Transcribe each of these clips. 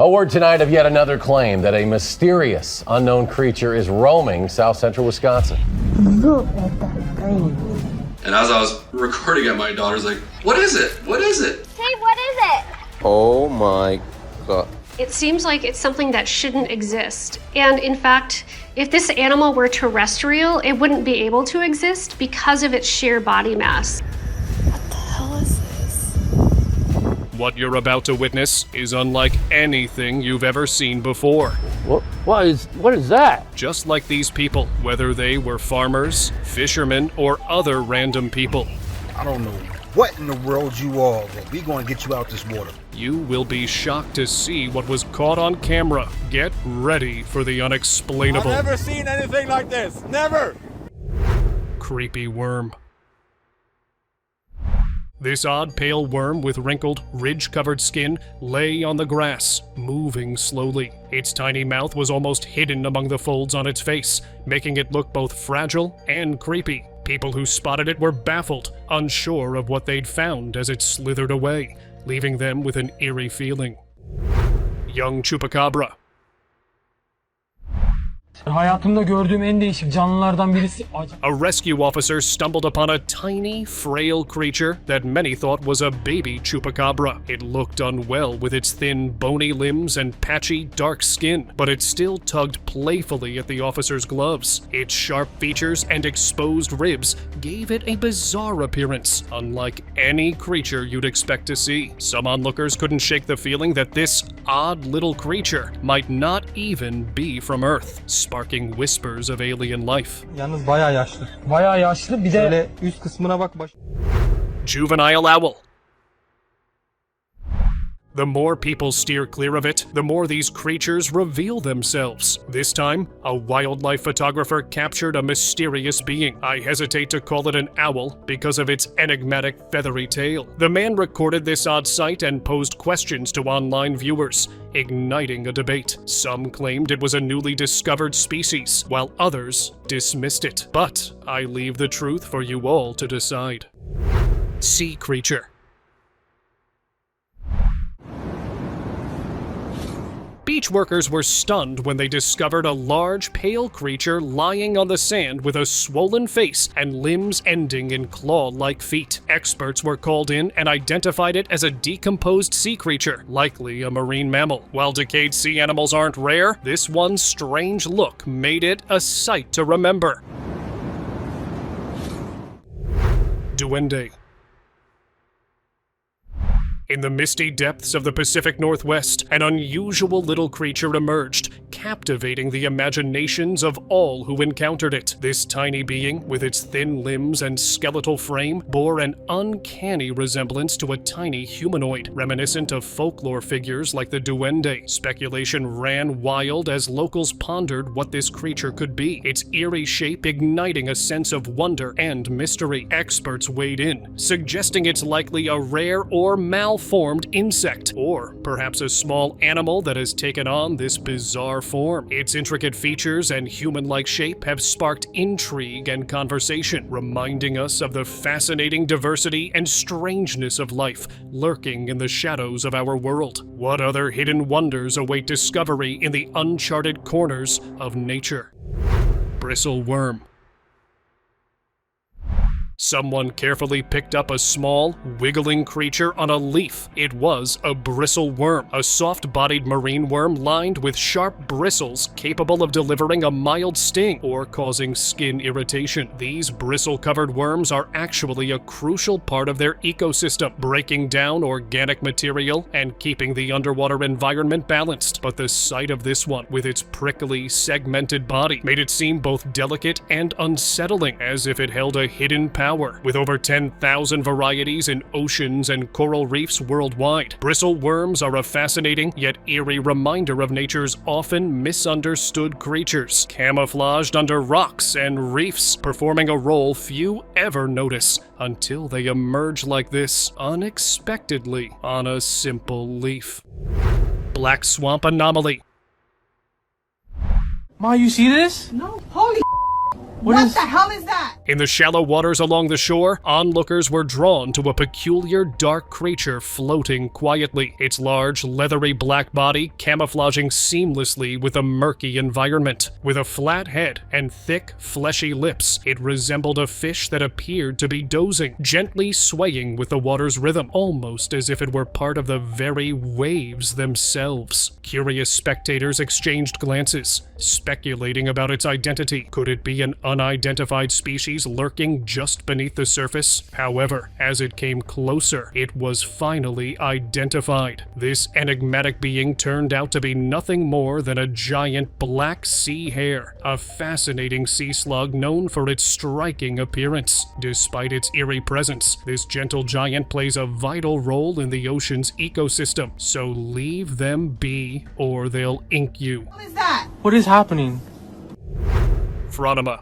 A word tonight of yet another claim that a mysterious, unknown creature is roaming south central Wisconsin. Look at that thing. And as I was recording it, my daughter's like, "What is it? What is it?" Hey, what is it? Oh my God. It seems like it's something that shouldn't exist. And in fact, if this animal were terrestrial, it wouldn't be able to exist because of its sheer body mass. What the hell is this? What you're about to witness is unlike anything you've ever seen before. What is that? Just like these people, whether they were farmers, fishermen, or other random people. I don't know what in the world you are, but we're going to get you out this water. You will be shocked to see what was caught on camera. Get ready for the unexplainable. I've never seen anything like this. Never! Creepy worm. This odd pale worm with wrinkled, ridge-covered skin lay on the grass, moving slowly. Its tiny mouth was almost hidden among the folds on its face, making it look both fragile and creepy. People who spotted it were baffled, unsure of what they'd found as it slithered away, leaving them with an eerie feeling. Young chupacabra. Hayatımda gördüğüm en değişik canlılardan birisi. A rescue officer stumbled upon a tiny, frail creature that many thought was a baby chupacabra. It looked unwell with its thin, bony limbs and patchy, dark skin, but it still tugged playfully at the officer's gloves. Its sharp features and exposed ribs gave it a bizarre appearance, unlike any creature you'd expect to see. Some onlookers couldn't shake the feeling that this odd little creature might not even be from Earth, sparking whispers of alien life. Yalnız bayağı yaşlı. Bayağı yaşlı, bir de Şöyle üst kısmına bak. Juvenile owl. The more people steer clear of it, the more these creatures reveal themselves. This time, a wildlife photographer captured a mysterious being. I hesitate to call it an owl because of its enigmatic feathery tail. The man recorded this odd sight and posed questions to online viewers, igniting a debate. Some claimed it was a newly discovered species, while others dismissed it. But I leave the truth for you all to decide. Sea creature. Beach workers were stunned when they discovered a large, pale creature lying on the sand with a swollen face and limbs ending in claw-like feet. Experts were called in and identified it as a decomposed sea creature, likely a marine mammal. While decayed sea animals aren't rare, this one's strange look made it a sight to remember. Duende. In the misty depths of the Pacific Northwest, an unusual little creature emerged, captivating the imaginations of all who encountered it. This tiny being, with its thin limbs and skeletal frame, bore an uncanny resemblance to a tiny humanoid, reminiscent of folklore figures like the duende. Speculation ran wild as locals pondered what this creature could be, its eerie shape igniting a sense of wonder and mystery. Experts weighed in, suggesting it's likely a rare or malformed insect, or perhaps a small animal that has taken on this bizarre form. Its intricate features and human-like shape have sparked intrigue and conversation, reminding us of the fascinating diversity and strangeness of life lurking in the shadows of our world. What other hidden wonders await discovery in the uncharted corners of nature? Bristle worm. Someone carefully picked up a small, wiggling creature on a leaf. It was a bristle worm, a soft-bodied marine worm lined with sharp bristles capable of delivering a mild sting or causing skin irritation. These bristle-covered worms are actually a crucial part of their ecosystem, breaking down organic material and keeping the underwater environment balanced. But the sight of this one, with its prickly, segmented body, made it seem both delicate and unsettling, as if it held a hidden power. With over 10,000 varieties in oceans and coral reefs worldwide, bristle worms are a fascinating yet eerie reminder of nature's often misunderstood creatures, camouflaged under rocks and reefs, performing a role few ever notice until they emerge like this, unexpectedly, on a simple leaf. Black swamp anomaly. Ma, you see this? No, holy What the hell is that? In the shallow waters along the shore, onlookers were drawn to a peculiar dark creature floating quietly, its large, leathery black body camouflaging seamlessly with a murky environment. With a flat head and thick, fleshy lips, it resembled a fish that appeared to be dozing, gently swaying with the water's rhythm, almost as if it were part of the very waves themselves. Curious spectators exchanged glances, speculating about its identity. Could it be an unidentified species lurking just beneath the surface? However, as it came closer, it was finally identified. This enigmatic being turned out to be nothing more than a giant black sea hare, a fascinating sea slug known for its striking appearance. Despite its eerie presence, this gentle giant plays a vital role in the ocean's ecosystem, so leave them be or they'll ink you. What is that? What is happening? Phronima.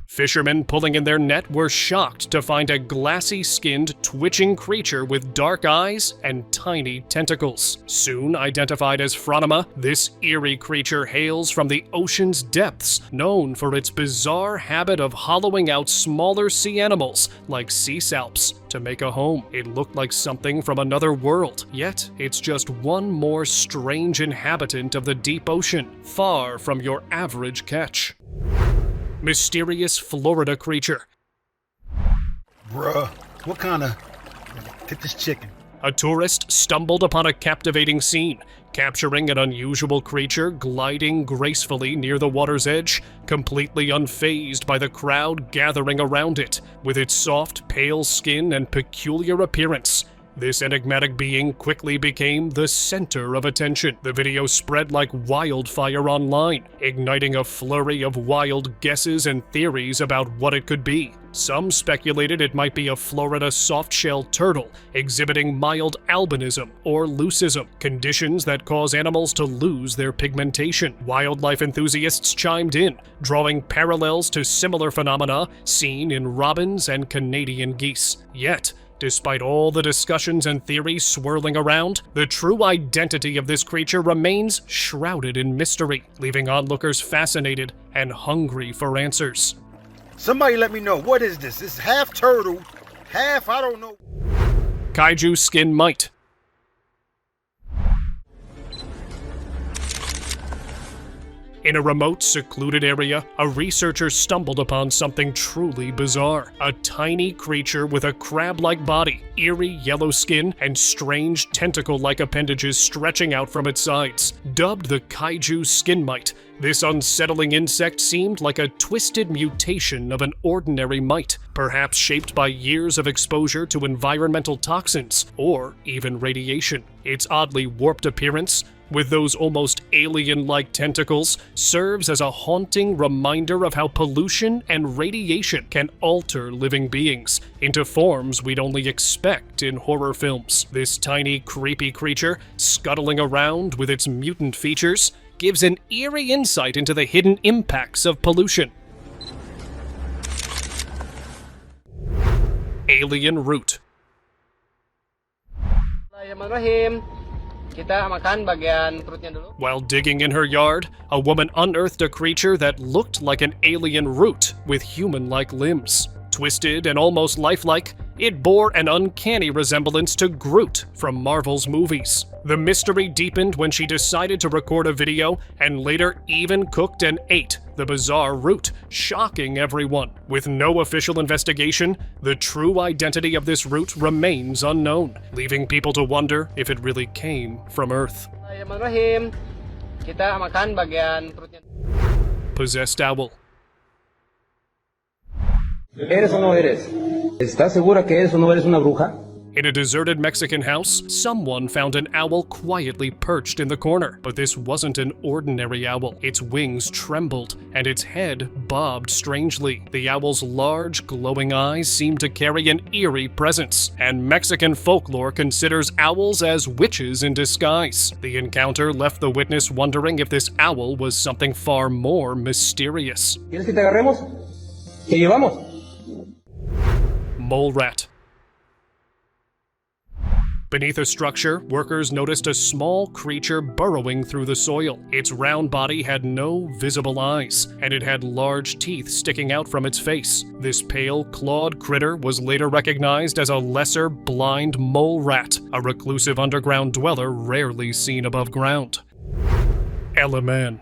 Fishermen pulling in their net were shocked to find a glassy-skinned, twitching creature with dark eyes and tiny tentacles. Soon identified as Phronima, this eerie creature hails from the ocean's depths, known for its bizarre habit of hollowing out smaller sea animals, like sea salps, to make a home. It looked like something from another world, yet it's just one more strange inhabitant of the deep ocean, far from your average catch. Mysterious Florida creature. Bruh, what kind of... Get this chicken. A tourist stumbled upon a captivating scene, capturing an unusual creature gliding gracefully near the water's edge, completely unfazed by the crowd gathering around it. With its soft, pale skin and peculiar appearance, this enigmatic being quickly became the center of attention. The video spread like wildfire online, igniting a flurry of wild guesses and theories about what it could be. Some speculated it might be a Florida softshell turtle, exhibiting mild albinism or leucism, conditions that cause animals to lose their pigmentation. Wildlife enthusiasts chimed in, drawing parallels to similar phenomena seen in robins and Canadian geese. Yet, despite all the discussions and theories swirling around, the true identity of this creature remains shrouded in mystery, leaving onlookers fascinated and hungry for answers. Somebody let me know, what is this? It's half turtle, half I don't know. Kaiju skin mite. In a remote, secluded area, a researcher stumbled upon something truly bizarre. A tiny creature with a crab-like body, eerie yellow skin, and strange tentacle-like appendages stretching out from its sides. Dubbed the kaiju skin mite, this unsettling insect seemed like a twisted mutation of an ordinary mite, perhaps shaped by years of exposure to environmental toxins, or even radiation. Its oddly warped appearance, with those almost alien-like tentacles, serves as a haunting reminder of how pollution and radiation can alter living beings into forms we'd only expect in horror films. This tiny, creepy creature, scuttling around with its mutant features, gives an eerie insight into the hidden impacts of pollution. Alien root. While digging in her yard, a woman unearthed a creature that looked like an alien root with human-like limbs. Twisted and almost lifelike, it bore an uncanny resemblance to Groot from Marvel's movies. The mystery deepened when she decided to record a video and later even cooked and ate the bizarre root, shocking everyone. With no official investigation, the true identity of this root remains unknown, leaving people to wonder if it really came from Earth. Possessed owl. ¿Eres o no eres? ¿Estás segura que eres o no eres una bruja? In a deserted Mexican house, someone found an owl quietly perched in the corner. But this wasn't an ordinary owl. Its wings trembled, and its head bobbed strangely. The owl's large, glowing eyes seemed to carry an eerie presence, and Mexican folklore considers owls as witches in disguise. The encounter left the witness wondering if this owl was something far more mysterious. ¿Quieres que te agarremos? ¿Te llevamos? Mole rat. Beneath a structure, workers noticed a small creature burrowing through the soil. Its round body had no visible eyes, and it had large teeth sticking out from its face. This pale, clawed critter was later recognized as a lesser blind mole rat, a reclusive underground dweller rarely seen above ground. Eleman.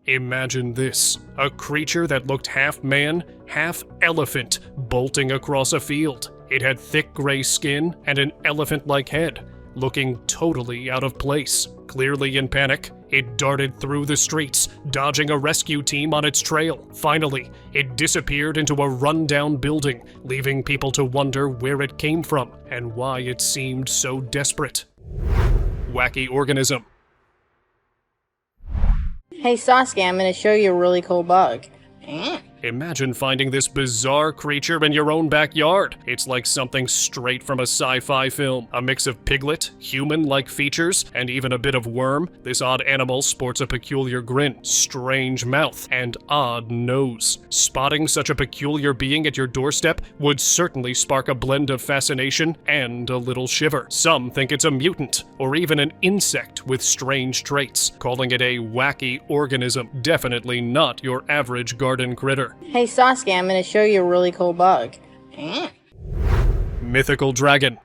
Imagine this, a creature that looked half man, half elephant, bolting across a field. It had thick gray skin and an elephant-like head, looking totally out of place. Clearly in panic, it darted through the streets, dodging a rescue team on its trail. Finally, it disappeared into a rundown building, leaving people to wonder where it came from and why it seemed so desperate. Wacky organism. Hey Sasuke, I'm gonna show you a really cool bug. Imagine finding this bizarre creature in your own backyard. It's like something straight from a sci-fi film. A mix of piglet, human-like features, and even a bit of worm, this odd animal sports a peculiar grin, strange mouth, and odd nose. Spotting such a peculiar being at your doorstep would certainly spark a blend of fascination and a little shiver. Some think it's a mutant, or even an insect with strange traits, calling it a wacky organism. Definitely not your average garden critter. Hey Sasuke, I'm gonna show you a really cool bug. Mythical dragon.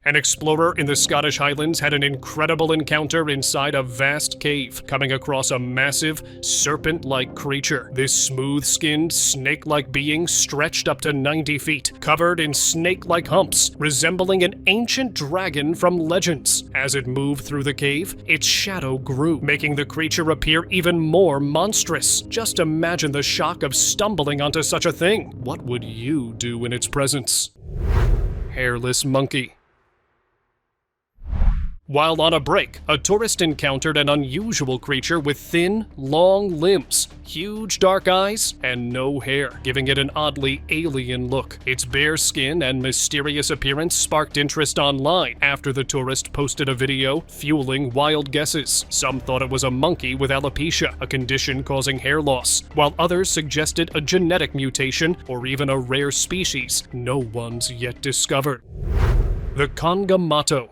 An explorer in the Scottish Highlands had an incredible encounter inside a vast cave, coming across a massive, serpent-like creature. This smooth-skinned, snake-like being stretched up to 90 feet, covered in snake-like humps, resembling an ancient dragon from legends. As it moved through the cave, its shadow grew, making the creature appear even more monstrous. Just imagine the shock of stumbling onto such a thing. What would you do in its presence? Hairless monkey. While on a break, a tourist encountered an unusual creature with thin, long limbs, huge dark eyes, and no hair, giving it an oddly alien look. Its bare skin and mysterious appearance sparked interest online after the tourist posted a video, fueling wild guesses. Some thought it was a monkey with alopecia, a condition causing hair loss, while others suggested a genetic mutation or even a rare species no one's yet discovered. The Congamato.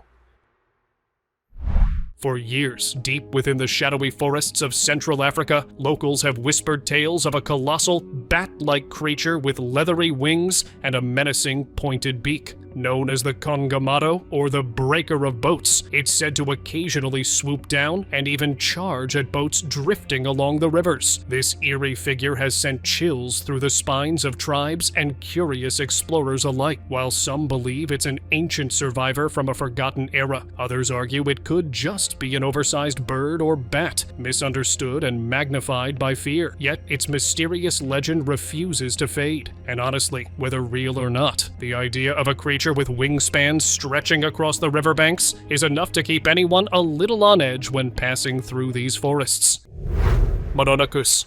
For years, deep within the shadowy forests of Central Africa, locals have whispered tales of a colossal, bat-like creature with leathery wings and a menacing, pointed beak. Known as the Congamato, or the breaker of boats, it's said to occasionally swoop down and even charge at boats drifting along the rivers. This eerie figure has sent chills through the spines of tribes and curious explorers alike. While some believe it's an ancient survivor from a forgotten era, others argue it could just be an oversized bird or bat, misunderstood and magnified by fear. Yet its mysterious legend refuses to fade. And honestly, whether real or not, the idea of a creature with wingspans stretching across the riverbanks is enough to keep anyone a little on edge when passing through these forests. Mononykus.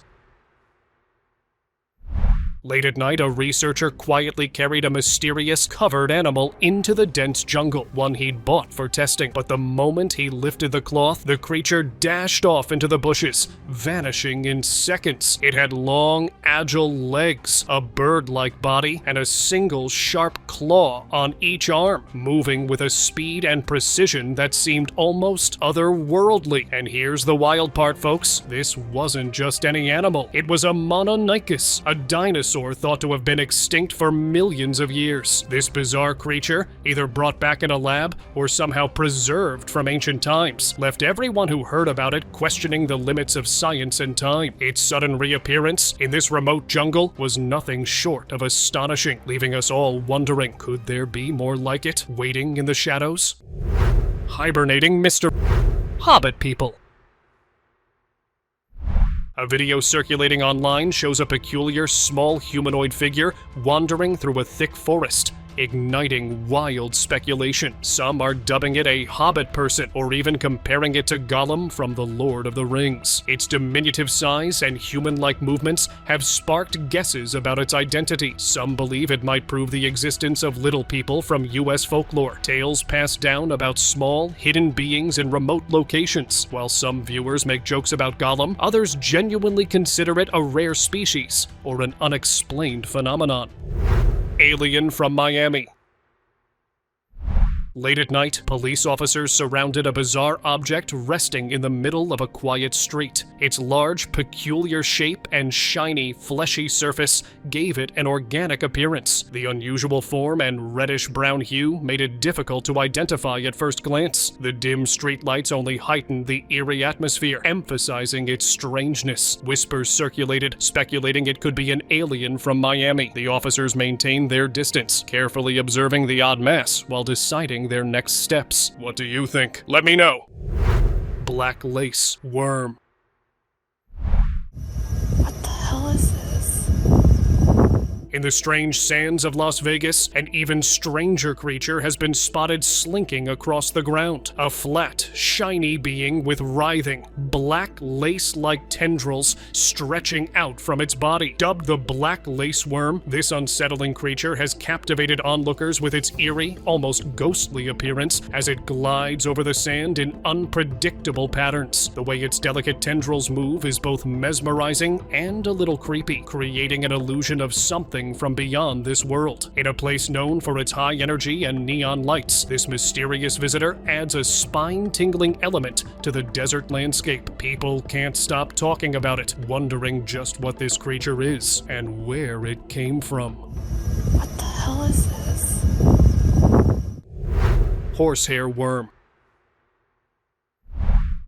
Late at night, a researcher quietly carried a mysterious covered animal into the dense jungle, one he'd bought for testing. But the moment he lifted the cloth, the creature dashed off into the bushes, vanishing in seconds. It had long, agile legs, a bird-like body, and a single sharp claw on each arm, moving with a speed and precision that seemed almost otherworldly. And here's the wild part, folks. This wasn't just any animal. It was a mononykus, a dinosaur thought to have been extinct for millions of years. This bizarre creature, either brought back in a lab or somehow preserved from ancient times, left everyone who heard about it questioning the limits of science and time. Its sudden reappearance in this remote jungle was nothing short of astonishing, leaving us all wondering, could there be more like it, waiting in the shadows? Hibernating Mr. Hobbit people. A video circulating online shows a peculiar small humanoid figure wandering through a thick forest, igniting wild speculation. Some are dubbing it a hobbit person, or even comparing it to Gollum from The Lord of the Rings. Its diminutive size and human-like movements have sparked guesses about its identity. Some believe it might prove the existence of little people from US folklore, tales passed down about small, hidden beings in remote locations. While some viewers make jokes about Gollum, others genuinely consider it a rare species or an unexplained phenomenon. alien from Miami. Late at night, police officers surrounded a bizarre object resting in the middle of a quiet street. Its large, peculiar shape and shiny, fleshy surface gave it an organic appearance. The unusual form and reddish-brown hue made it difficult to identify at first glance. The dim streetlights only heightened the eerie atmosphere, emphasizing its strangeness. Whispers circulated, speculating it could be an alien from Miami. The officers maintained their distance, carefully observing the odd mass while deciding their next steps. What do you think? Let me know. Black lace worm. What the hell is this? In the strange sands of Las Vegas, an even stranger creature has been spotted slinking across the ground. A flat, shiny being with writhing, black lace-like tendrils stretching out from its body. Dubbed the black lace worm, this unsettling creature has captivated onlookers with its eerie, almost ghostly appearance as it glides over the sand in unpredictable patterns. The way its delicate tendrils move is both mesmerizing and a little creepy, creating an illusion of something from beyond this world. In a place known for its high energy and neon lights, this mysterious visitor adds a spine-tingling element to the desert landscape. People can't stop talking about it, wondering just what this creature is and where it came from. What the hell is this? Horsehair worm.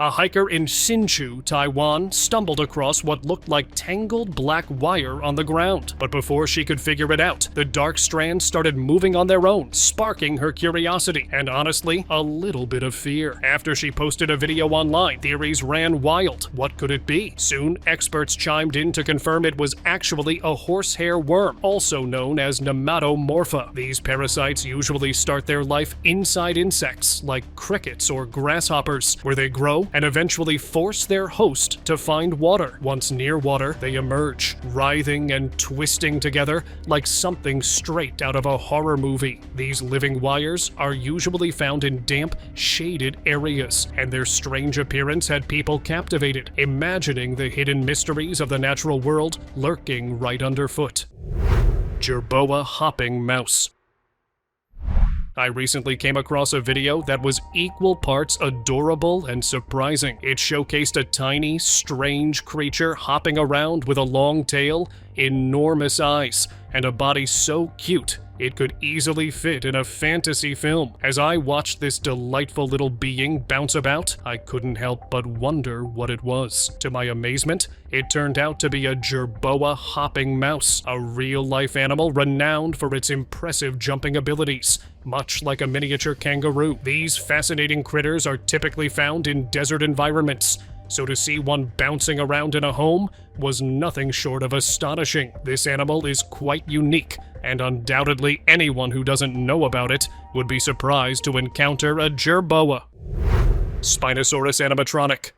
A hiker in Hsinchu, Taiwan, stumbled across what looked like tangled black wire on the ground. But before she could figure it out, the dark strands started moving on their own, sparking her curiosity and, honestly, a little bit of fear. After she posted a video online, theories ran wild. What could it be? Soon, experts chimed in to confirm it was actually a horsehair worm, also known as nematomorpha. These parasites usually start their life inside insects, like crickets or grasshoppers, where they grow and eventually force their host to find water. Once near water, they emerge, writhing and twisting together like something straight out of a horror movie. These living wires are usually found in damp, shaded areas, and their strange appearance had people captivated, imagining the hidden mysteries of the natural world lurking right underfoot. Jerboa hopping mouse. I recently came across a video that was equal parts adorable and surprising. It showcased a tiny, strange creature hopping around with a long tail, enormous eyes, and a body so cute it could easily fit in a fantasy film. As I watched this delightful little being bounce about, I couldn't help but wonder what it was. To my amazement, it turned out to be a Jerboa hopping mouse, a real-life animal renowned for its impressive jumping abilities. Much like a miniature kangaroo, these fascinating critters are typically found in desert environments, so to see one bouncing around in a home was nothing short of astonishing. This animal is quite unique, and undoubtedly anyone who doesn't know about it would be surprised to encounter a Jerboa. Spinosaurus animatronic.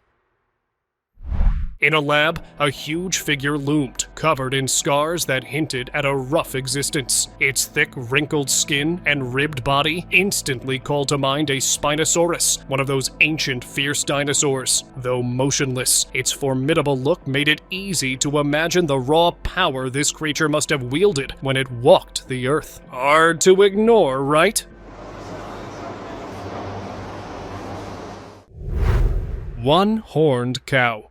In a lab, a huge figure loomed, covered in scars that hinted at a rough existence. Its thick, wrinkled skin and ribbed body instantly called to mind a Spinosaurus, one of those ancient, fierce dinosaurs. Though motionless, its formidable look made it easy to imagine the raw power this creature must have wielded when it walked the earth. Hard to ignore, right? One-horned cow.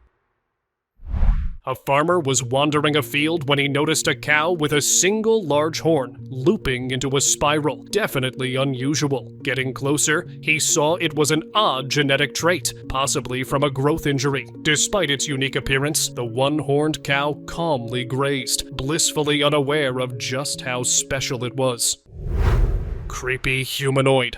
A farmer was wandering a field when he noticed a cow with a single large horn looping into a spiral. Definitely unusual. Getting closer, he saw it was an odd genetic trait, possibly from a growth injury. Despite its unique appearance, the one-horned cow calmly grazed, blissfully unaware of just how special it was. Creepy humanoid.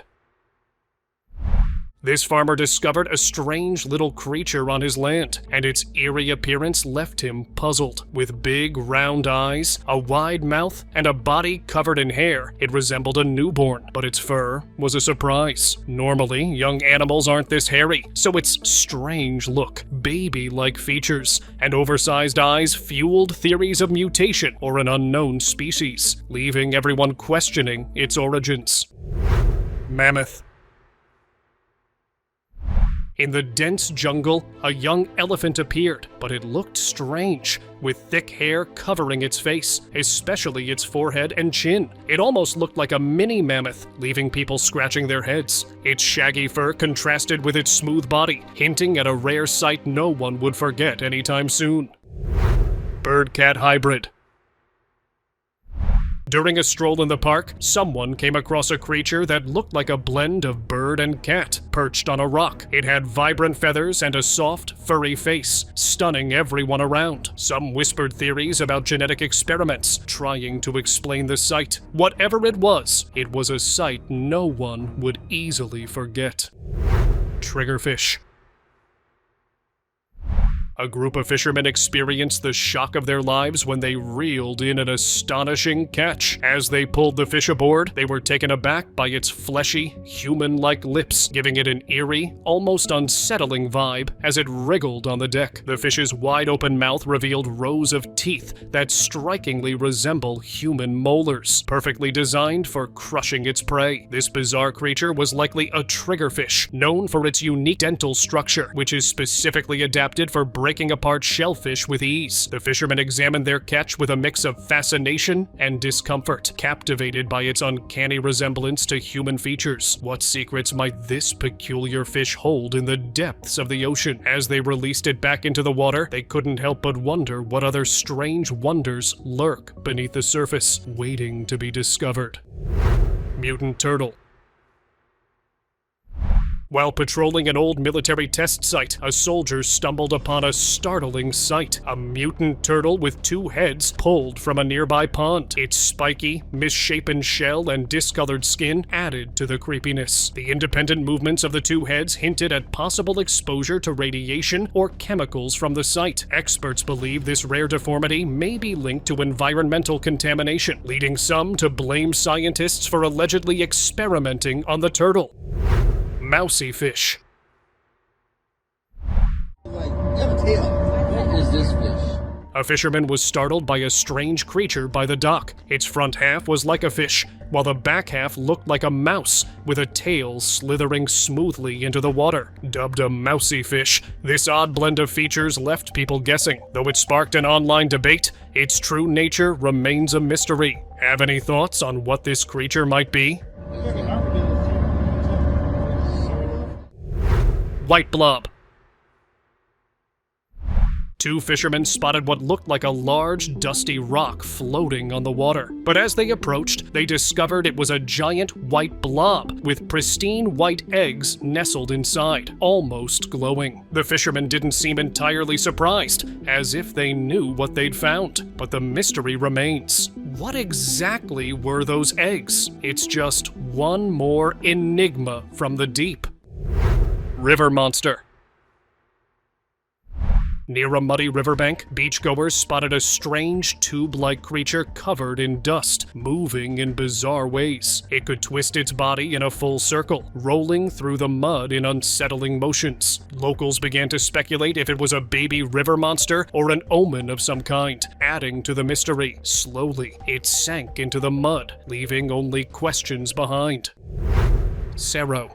This farmer discovered a strange little creature on his land, and its eerie appearance left him puzzled. With big, round eyes, a wide mouth, and a body covered in hair, it resembled a newborn, but its fur was a surprise. Normally, young animals aren't this hairy, so its strange look, baby-like features, and oversized eyes fueled theories of mutation or an unknown species, leaving everyone questioning its origins. Mammoth. In the dense jungle, a young elephant appeared, but it looked strange, with thick hair covering its face, especially its forehead and chin. It almost looked like a mini mammoth, leaving people scratching their heads. Its shaggy fur contrasted with its smooth body, hinting at a rare sight no one would forget anytime soon. Bird-cat hybrid. During a stroll in the park, someone came across a creature that looked like a blend of bird and cat, perched on a rock. It had vibrant feathers and a soft, furry face, stunning everyone around. Some whispered theories about genetic experiments, trying to explain the sight. Whatever it was a sight no one would easily forget. Triggerfish. A group of fishermen experienced the shock of their lives when they reeled in an astonishing catch. As they pulled the fish aboard, they were taken aback by its fleshy, human-like lips, giving it an eerie, almost unsettling vibe as it wriggled on the deck. The fish's wide-open mouth revealed rows of teeth that strikingly resemble human molars, perfectly designed for crushing its prey. This bizarre creature was likely a triggerfish, known for its unique dental structure, which is specifically adapted for breaking apart shellfish with ease. The fishermen examined their catch with a mix of fascination and discomfort, captivated by its uncanny resemblance to human features. What secrets might this peculiar fish hold in the depths of the ocean? As they released it back into the water, they couldn't help but wonder what other strange wonders lurk beneath the surface, waiting to be discovered. Mutant turtle. While patrolling an old military test site, a soldier stumbled upon a startling sight. A mutant turtle with two heads pulled from a nearby pond. Its spiky, misshapen shell and discolored skin added to the creepiness. The independent movements of the two heads hinted at possible exposure to radiation or chemicals from the site. Experts believe this rare deformity may be linked to environmental contamination, leading some to blame scientists for allegedly experimenting on the turtle. Mousy fish. What is this fish? A fisherman was startled by a strange creature by the dock. Its front half was like a fish, while the back half looked like a mouse, with a tail slithering smoothly into the water. Dubbed a mousy fish, this odd blend of features left people guessing. Though it sparked an online debate, its true nature remains a mystery. Have any thoughts on what this creature might be? White blob. Two fishermen spotted what looked like a large, dusty rock floating on the water. But as they approached, they discovered it was a giant white blob with pristine white eggs nestled inside, almost glowing. The fishermen didn't seem entirely surprised, as if they knew what they'd found. But the mystery remains. What exactly were those eggs? It's just one more enigma from the deep. River monster. Near a muddy riverbank, beachgoers spotted a strange tube-like creature covered in dust, moving in bizarre ways. It could twist its body in a full circle, rolling through the mud in unsettling motions. Locals began to speculate if it was a baby river monster or an omen of some kind, adding to the mystery. Slowly, it sank into the mud, leaving only questions behind. Cerro.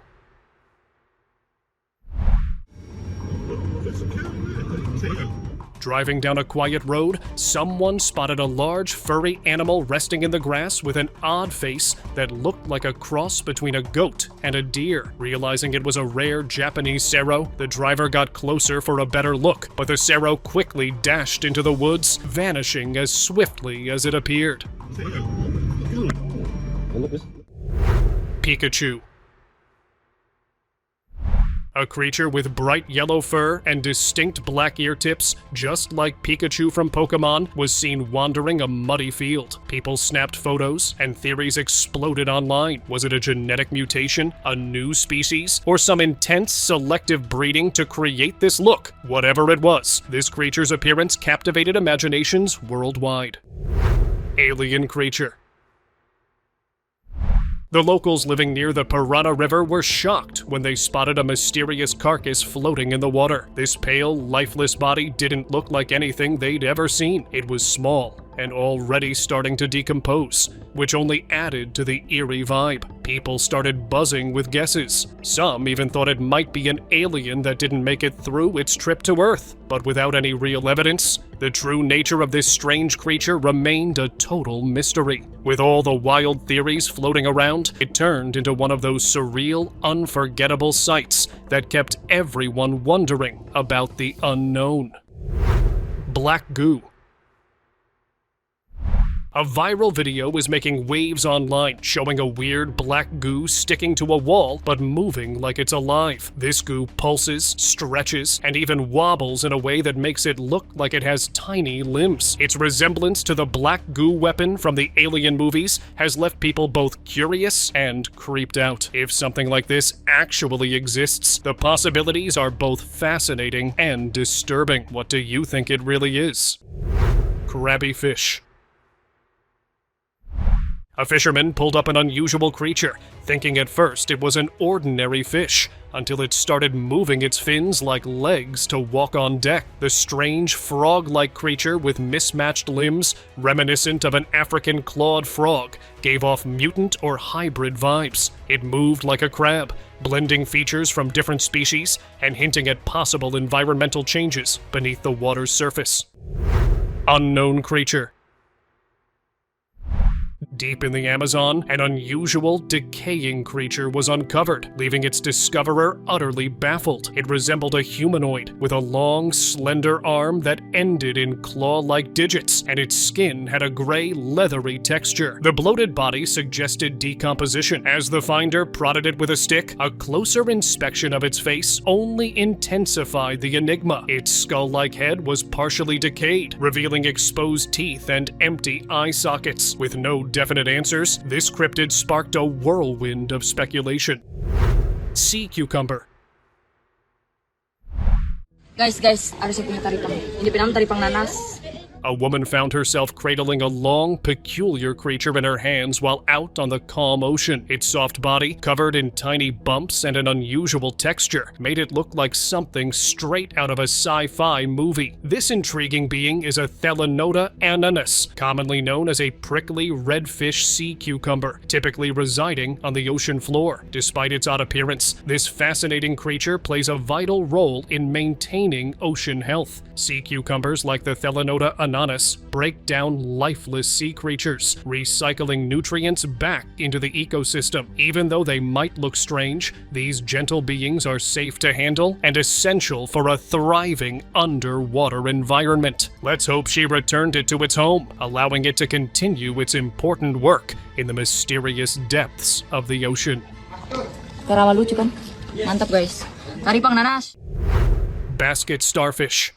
Driving down a quiet road, someone spotted a large, furry animal resting in the grass with an odd face that looked like a cross between a goat and a deer. Realizing it was a rare Japanese cerro, the driver got closer for a better look, but the cerro quickly dashed into the woods, vanishing as swiftly as it appeared. Pikachu. A creature with bright yellow fur and distinct black ear tips, just like Pikachu from Pokemon, was seen wandering a muddy field. People snapped photos, and theories exploded online. Was it a genetic mutation, a new species, or some intense selective breeding to create this look? Whatever it was, this creature's appearance captivated imaginations worldwide. Alien creature. The locals living near the Parana River were shocked when they spotted a mysterious carcass floating in the water. This pale, lifeless body didn't look like anything they'd ever seen. It was small and already starting to decompose, which only added to the eerie vibe. People started buzzing with guesses. Some even thought it might be an alien that didn't make it through its trip to Earth. But without any real evidence, the true nature of this strange creature remained a total mystery. With all the wild theories floating around, it turned into one of those surreal, unforgettable sights that kept everyone wondering about the unknown. Black goo. A viral video is making waves online, showing a weird black goo sticking to a wall but moving like it's alive. This goo pulses, stretches, and even wobbles in a way that makes it look like it has tiny limbs. Its resemblance to the black goo weapon from the Alien movies has left people both curious and creeped out. If something like this actually exists, the possibilities are both fascinating and disturbing. What do you think it really is? Crabby fish. A fisherman pulled up an unusual creature, thinking at first it was an ordinary fish, until it started moving its fins like legs to walk on deck. The strange frog-like creature with mismatched limbs, reminiscent of an African clawed frog, gave off mutant or hybrid vibes. It moved like a crab, blending features from different species and hinting at possible environmental changes beneath the water's surface. Unknown creature. Deep in the Amazon, an unusual, decaying creature was uncovered, leaving its discoverer utterly baffled. It resembled a humanoid, with a long, slender arm that ended in claw-like digits, and its skin had a gray, leathery texture. The bloated body suggested decomposition. As the finder prodded it with a stick, a closer inspection of its face only intensified the enigma. Its skull-like head was partially decayed, revealing exposed teeth and empty eye sockets. With no definite answers, this cryptid sparked a whirlwind of speculation. Sea cucumber. Guys, ada saya punya taripang. Ini pinam taripang nanas. A woman found herself cradling a long, peculiar creature in her hands while out on the calm ocean. Its soft body, covered in tiny bumps and an unusual texture, made it look like something straight out of a sci-fi movie. This intriguing being is a Thelonota ananus, commonly known as a prickly redfish sea cucumber, typically residing on the ocean floor. Despite its odd appearance, this fascinating creature plays a vital role in maintaining ocean health. Sea cucumbers, like the Thelonota ananus, break down lifeless sea creatures, recycling nutrients back into the ecosystem. Even though they might look strange, these gentle beings are safe to handle and essential for a thriving underwater environment. Let's hope she returned it to its home, allowing it to continue its important work in the mysterious depths of the ocean. Karawa lucu kan? Mantap guys. Taripang nanas. Basket starfish.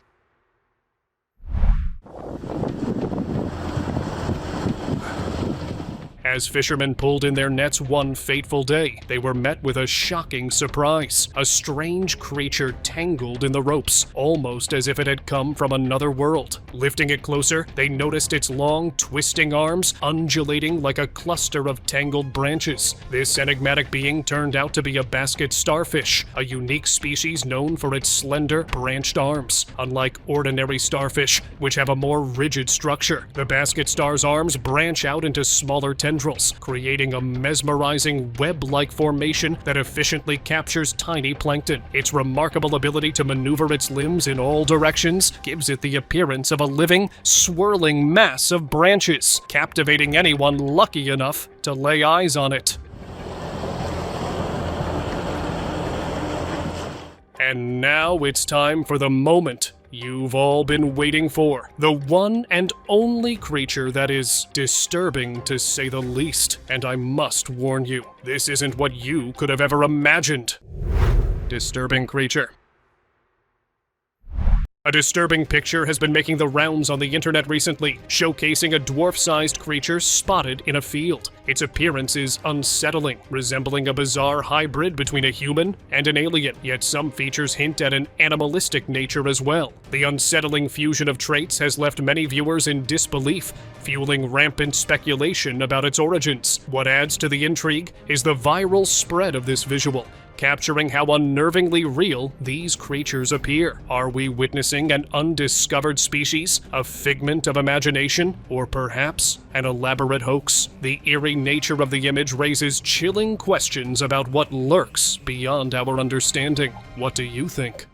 As fishermen pulled in their nets one fateful day, they were met with a shocking surprise. A strange creature tangled in the ropes, almost as if it had come from another world. Lifting it closer, they noticed its long, twisting arms undulating like a cluster of tangled branches. This enigmatic being turned out to be a basket starfish, a unique species known for its slender, branched arms. Unlike ordinary starfish, which have a more rigid structure, the basket star's arms branch out into smaller tendrils, creating a mesmerizing web-like formation that efficiently captures tiny plankton. Its remarkable ability to maneuver its limbs in all directions gives it the appearance of a living, swirling mass of branches, captivating anyone lucky enough to lay eyes on it. And now it's time for the moment you've all been waiting for. The one and only creature that is disturbing, to say the least. And I must warn you, this isn't what you could have ever imagined. Disturbing creature. A disturbing picture has been making the rounds on the internet recently, showcasing a dwarf-sized creature spotted in a field. Its appearance is unsettling, resembling a bizarre hybrid between a human and an alien, yet some features hint at an animalistic nature as well. The unsettling fusion of traits has left many viewers in disbelief, fueling rampant speculation about its origins. What adds to the intrigue is the viral spread of this visual, capturing how unnervingly real these creatures appear. Are we witnessing an undiscovered species, a figment of imagination, or perhaps an elaborate hoax? The eerie nature of the image raises chilling questions about what lurks beyond our understanding. What do you think?